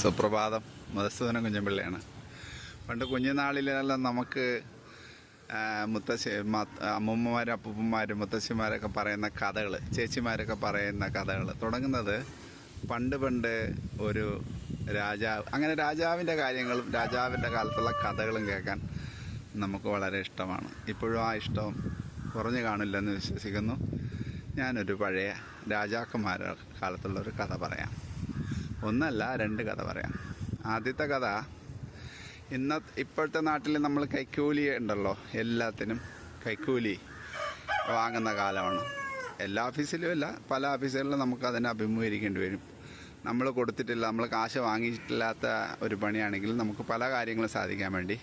സുപ്രഭാതം. മധുസൂദനൻ കുഞ്ഞമ്പിള്ളയാണ്. പണ്ട് കുഞ്ഞുനാളിലെല്ലാം നമുക്ക് അമ്മൂമ്മമാരും അപ്പൂപ്പന്മാരും മുത്തശ്ശിമാരൊക്കെ പറയുന്ന കഥകൾ, ചേച്ചിമാരൊക്കെ പറയുന്ന കഥകൾ തുടങ്ങുന്നത് പണ്ട് ഒരു രാജാവ്, അങ്ങനെ രാജാവിൻ്റെ കാര്യങ്ങളും രാജാവിൻ്റെ കാലത്തുള്ള കഥകളും കേൾക്കാൻ നമുക്ക് വളരെ ഇഷ്ടമാണ്. ഇപ്പോഴും ആ ഇഷ്ടം കുറഞ്ഞു കാണില്ലെന്ന് വിശ്വസിക്കുന്നു. ഞാനൊരു പഴയ രാജാക്കന്മാരുടെ കാലത്തുള്ളൊരു കഥ പറയാം. ഒന്നല്ല, രണ്ട് കഥ പറയാം. ആദ്യത്തെ കഥ, ഇപ്പോഴത്തെ നാട്ടിൽ നമ്മൾ കൈക്കൂലി ഉണ്ടല്ലോ, എല്ലാത്തിനും കൈക്കൂലി വാങ്ങുന്ന കാലമാണ്. എല്ലാ ഓഫീസിലും അല്ല, പല ഓഫീസുകളിലും നമുക്ക് അതിനെ അഭിമുഖീകരിക്കേണ്ടി വരും. നമ്മൾ കൊടുത്തിട്ടില്ല, നമ്മൾ കാശ് വാങ്ങിയിട്ടില്ലാത്ത ഒരു പണിയാണെങ്കിൽ നമുക്ക് പല കാര്യങ്ങളും സാധിക്കാൻ വേണ്ടി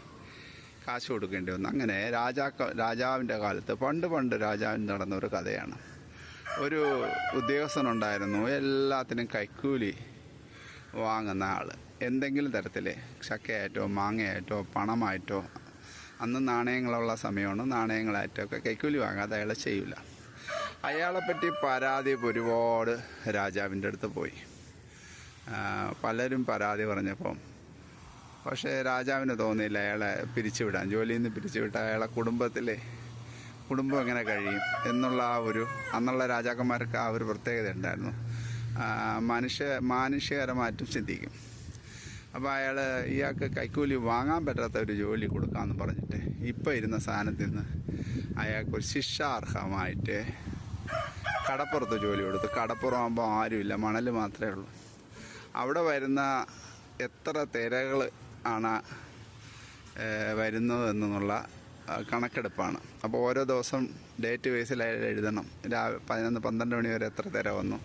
കാശ് കൊടുക്കേണ്ടി വന്നു. അങ്ങനെ രാജാവിൻ്റെ കാലത്ത് പണ്ട് രാജാവിന് നടന്നൊരു കഥയാണ്. ഒരു ഉദ്യോഗസ്ഥനുണ്ടായിരുന്നു, എല്ലാത്തിനും കൈക്കൂലി വാങ്ങുന്ന ആൾ. എന്തെങ്കിലും തരത്തിൽ ചക്കയായിട്ടോ മാങ്ങയായിട്ടോ പണമായിട്ടോ, അന്ന് നാണയങ്ങളുള്ള സമയമാണ്, നാണയങ്ങളായിട്ടോ ഒക്കെ കൈക്കൂലി വാങ്ങാതെ അയാൾ ചെയ്യില്ല. അയാളെപ്പറ്റി പരാതി ഒരുപാട് രാജാവിൻ്റെ അടുത്ത് പോയി. പലരും പരാതി പറഞ്ഞപ്പം പക്ഷേ രാജാവിന് തോന്നിയില്ല അയാളെ പിരിച്ചുവിടാൻ. ജോലിയിൽ നിന്ന് പിരിച്ചുവിട്ട അയാളെ കുടുംബം എങ്ങനെ കഴിയും എന്നുള്ള അന്നുള്ള രാജാക്കന്മാർക്ക് ആ ഒരു പ്രത്യേകത ഉണ്ടായിരുന്നു. മാനുഷികരമായിട്ടും ചിന്തിക്കും. അപ്പോൾ ഇയാൾക്ക് കൈക്കൂലി വാങ്ങാൻ പറ്റാത്ത ഒരു ജോലി കൊടുക്കാമെന്ന് പറഞ്ഞിട്ട് ഇപ്പോൾ ഇരുന്ന സ്ഥാനത്ത് നിന്ന് അയാൾക്കൊരു ശിക്ഷാർഹമായിട്ട് കടപ്പുറത്ത് ജോലി കൊടുത്തു. കടപ്പുറമാകുമ്പോൾ ആരുമില്ല, മണൽ മാത്രമേ ഉള്ളൂ. അവിടെ വരുന്ന എത്ര തിരകൾ ആണ് വരുന്നത് എന്നുള്ള കണക്കെടുപ്പാണ്. അപ്പോൾ ഓരോ ദിവസം ഡേറ്റ് ബേസിൽ എഴുതണം. 11-12 മണി വരെ എത്ര തിര വന്നു,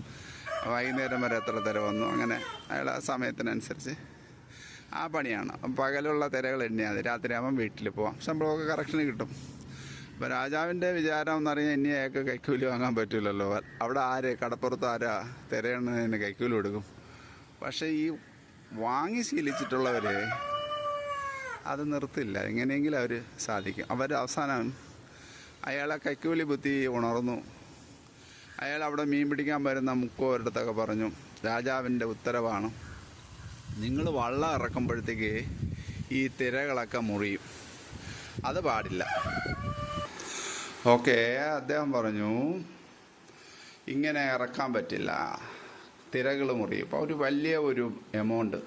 വൈകുന്നേരം വരെ എത്ര തിര വന്നു, അങ്ങനെ അയാൾ ആ സമയത്തിനനുസരിച്ച് ആ പണിയാണ്. പകലുള്ള തിരകൾ എണ്ണിയാൽ മതി, രാത്രിയാകുമ്പം വീട്ടിൽ പോവാം, ശമ്പളമൊക്കെ കറക്ഷന് കിട്ടും. അപ്പോൾ രാജാവിൻ്റെ വിചാരം എന്ന് പറഞ്ഞാൽ ഇനി അയാൾക്ക് കൈക്കൂലി വാങ്ങാൻ പറ്റില്ലല്ലോ. അവിടെ കടപ്പുറത്ത് തിരയെണ്ണതിന് കൈക്കൂലി കൊടുക്കും. പക്ഷേ ഈ വാങ്ങി ശീലിച്ചിട്ടുള്ളവർ അത് നിർത്തില്ല, എങ്ങനെയെങ്കിലും അവർ സാധിക്കും. അവസാനം അയാളെ കൈക്കൂലി ബുദ്ധി ഉണർന്നു. അയാൾ അവിടെ മീൻ പിടിക്കാൻ വരുന്ന മുക്കോരിടത്തൊക്കെ പറഞ്ഞു, രാജാവിൻ്റെ ഉത്തരവാണ്, നിങ്ങൾ വള്ളം ഇറക്കുമ്പോഴത്തേക്ക് ഈ തിരകളൊക്കെ മുറിയും, അത് പാടില്ല. ഓക്കെ, അദ്ദേഹം പറഞ്ഞു ഇങ്ങനെ ഇറക്കാൻ പറ്റില്ല, തിരകൾ മുറിയും. അപ്പോൾ ഒരു വലിയൊരു എമൗണ്ട്,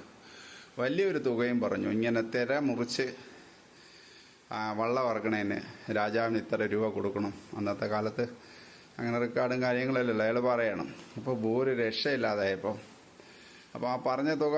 വലിയൊരു തുകയും പറഞ്ഞു. ഇങ്ങനെ തിര മുറിച്ച് വള്ളം ഇറക്കണേന് രാജാവിന് ഇത്ര രൂപ കൊടുക്കണം. അന്നത്തെ കാലത്ത് അങ്ങനെ റെക്കോർഡും കാര്യങ്ങളല്ലല്ലോ, അയാൾ പറയണം. അപ്പോൾ ഒരു രക്ഷയില്ലാതായപ്പോൾ അപ്പോൾ ആ പറഞ്ഞ തുക